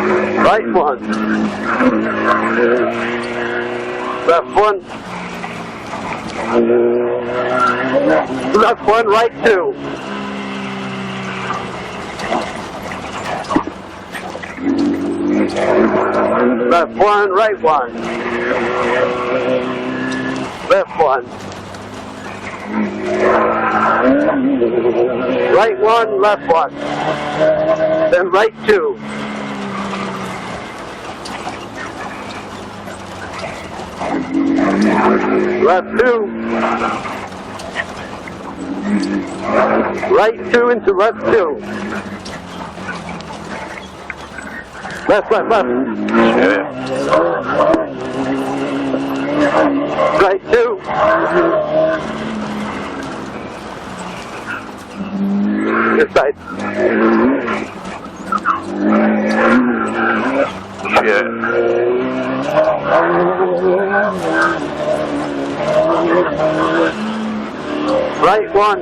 Right 1. Left 1. Left 1, right 2. Left 1, right 1. Left 1. Right 1, left 1. Then right 2. Left 2. Right 2 into left 2. Left, left, left. Right 2. This side. Shit. Right 1.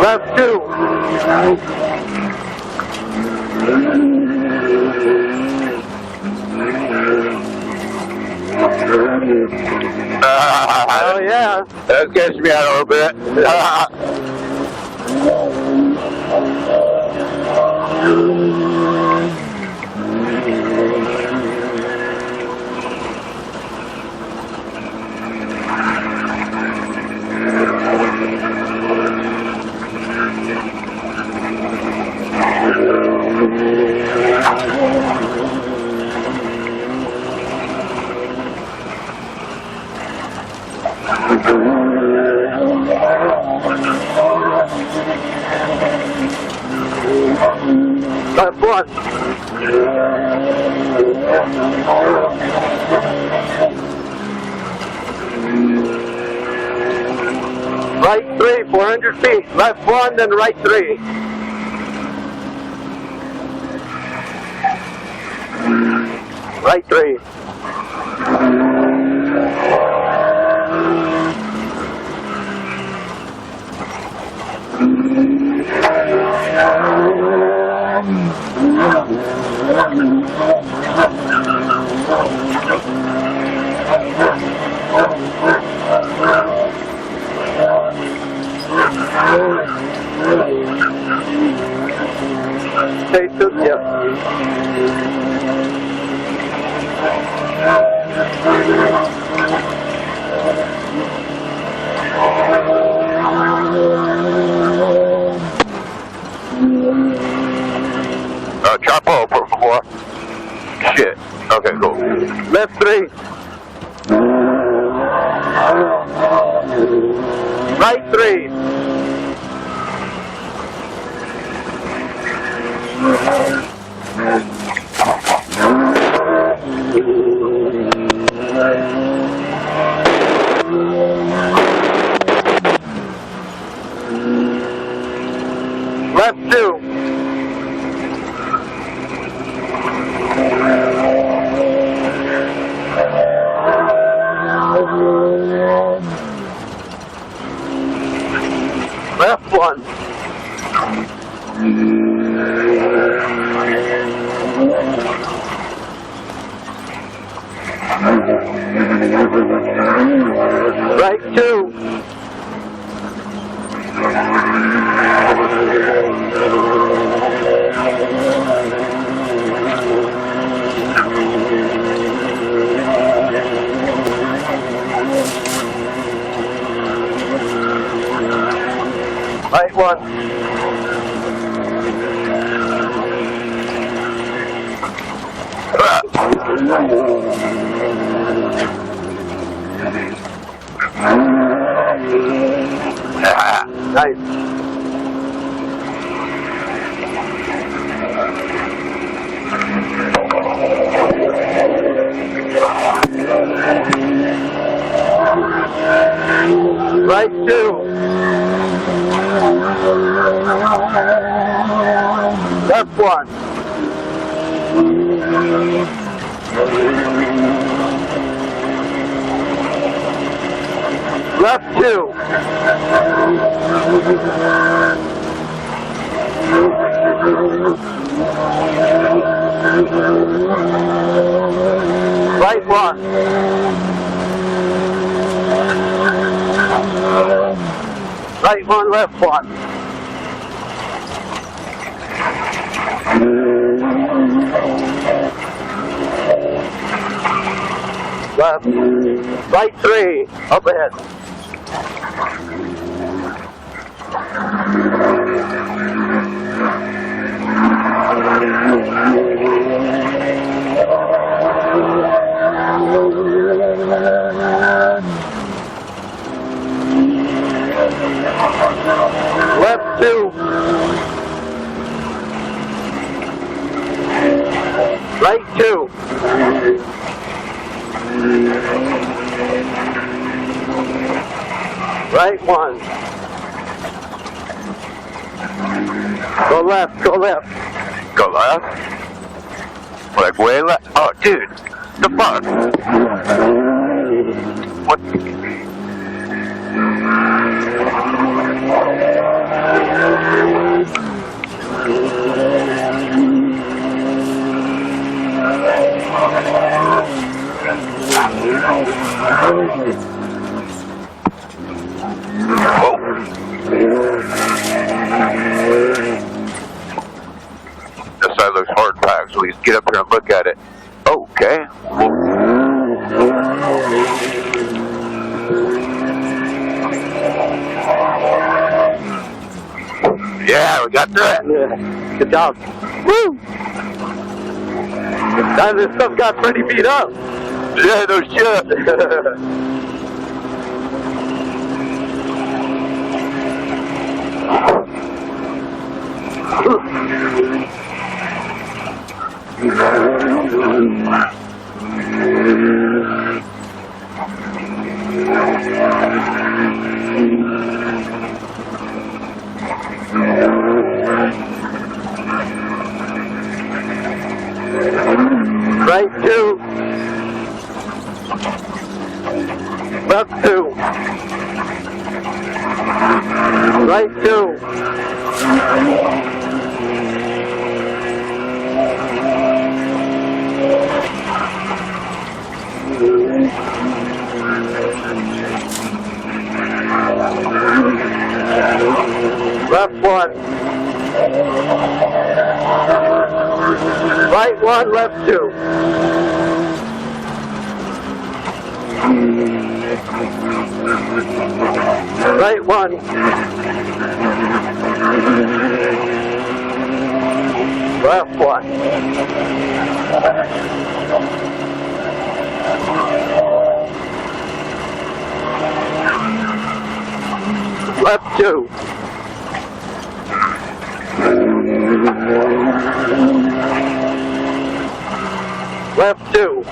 Left 2. Oh yeah. That gets me out a little bit. Left 1. Right 3, 400 feet. Left 1, then right 3. Right 3. Stay tuned, yeah. Chapo, por favor. Shit. Okay, cool. Left 3. Right 3. Left 2. Left 1. Right 2. one. Nice. Right two. Left one. Left two. Right one. Right one, left one. Left. Right three. Up ahead. Left two. Right two. Right one. Go left, go left. Go left? Like way left? Oh, dude. The fuck? What? Whoa. This side looks hard packed, so we just get up here and look at it. Okay. Yeah, we got that. Yeah. Good job. Woo! Now this stuff got pretty beat up. Yeah, no shit. Right two. Left two. Right two. Left one. Right one, left two. Right one. Left one. Left two. Left two.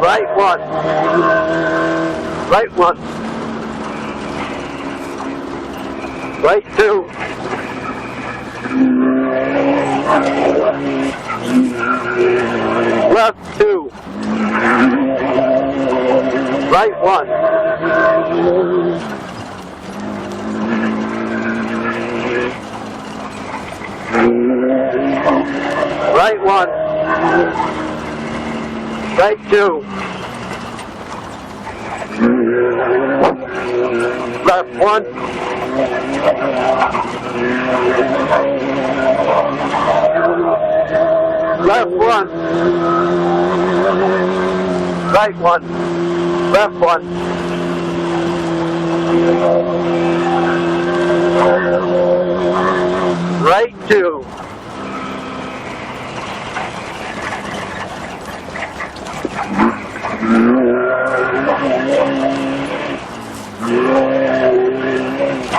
Right one. Right one. Right two. Left two. Right one. Right one. Right two. Left one. Left one. Right one. Left 1. Right 2.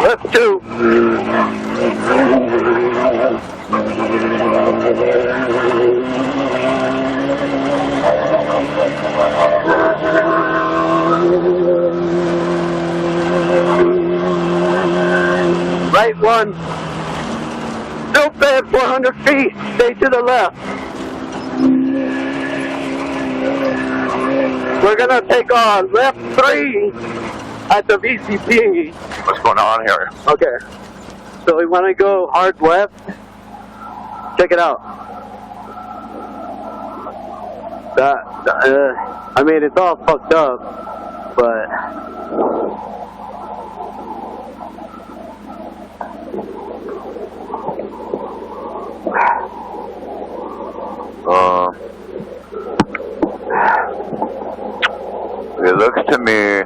Left 2. Right 1. Still bad 400 feet. Stay to the left. We're gonna take on left 3 at the VCP. What's going on here? Okay. So we want to go hard left. Check it out. I mean, it's all fucked up, but it looks to me,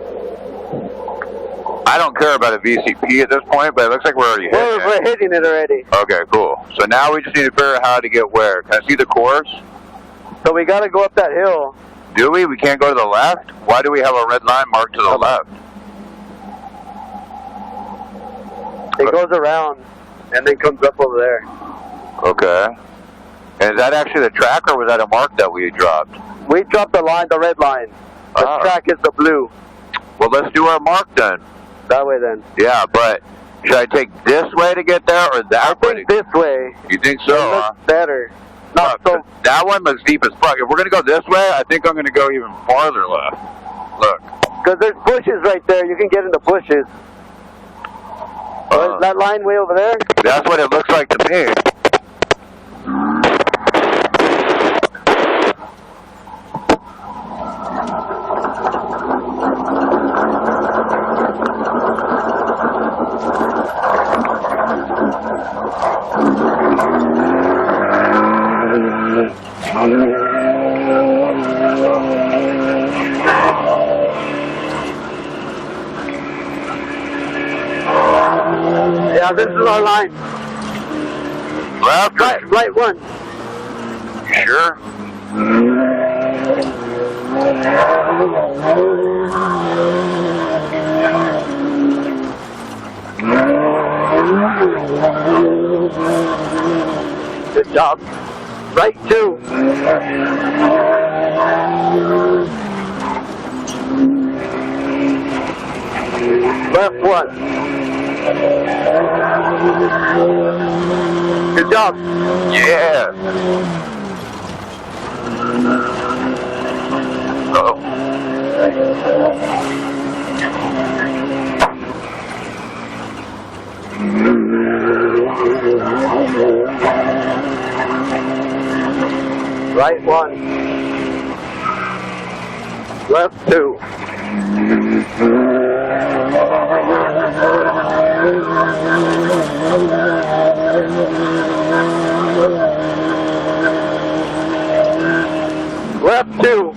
I don't care about a VCP at this point, but it looks like we're already hitting it. We're hitting it already. Okay, cool. So now we just need to figure out how to get where. Can I see the course? So we got to go up that hill. Do we? We can't go to the left? Why do we have a red line marked to the left? It goes around and then comes up over there. Okay. And is that actually the track, or was that a mark that we dropped? We dropped the line, the red line. The track is the blue. Well, let's do our mark then. That way then. Yeah, but should I take this way to get there, or that way? I think this way. You think so? It looks better. Not so. That one looks deep as fuck. If we're going to go this way, I think I'm going to go even farther left. Look. Because there's bushes right there. You can get in the bushes. That line way over there? That's what it looks like to me. Yeah, this is our line. Left? Right 1. You sure? Good job. Right 2. Left 1. Good job. Yeah. Uh-oh. Right 1. Left 2. Left 2.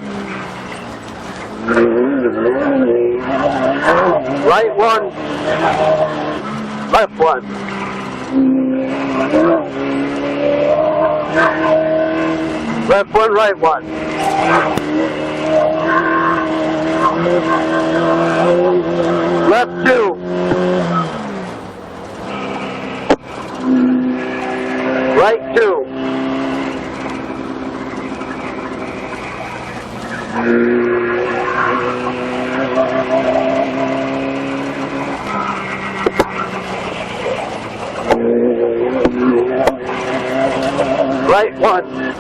Right 1. Left 1. Left 1, right 1. Left 2. Right 2. Right 1.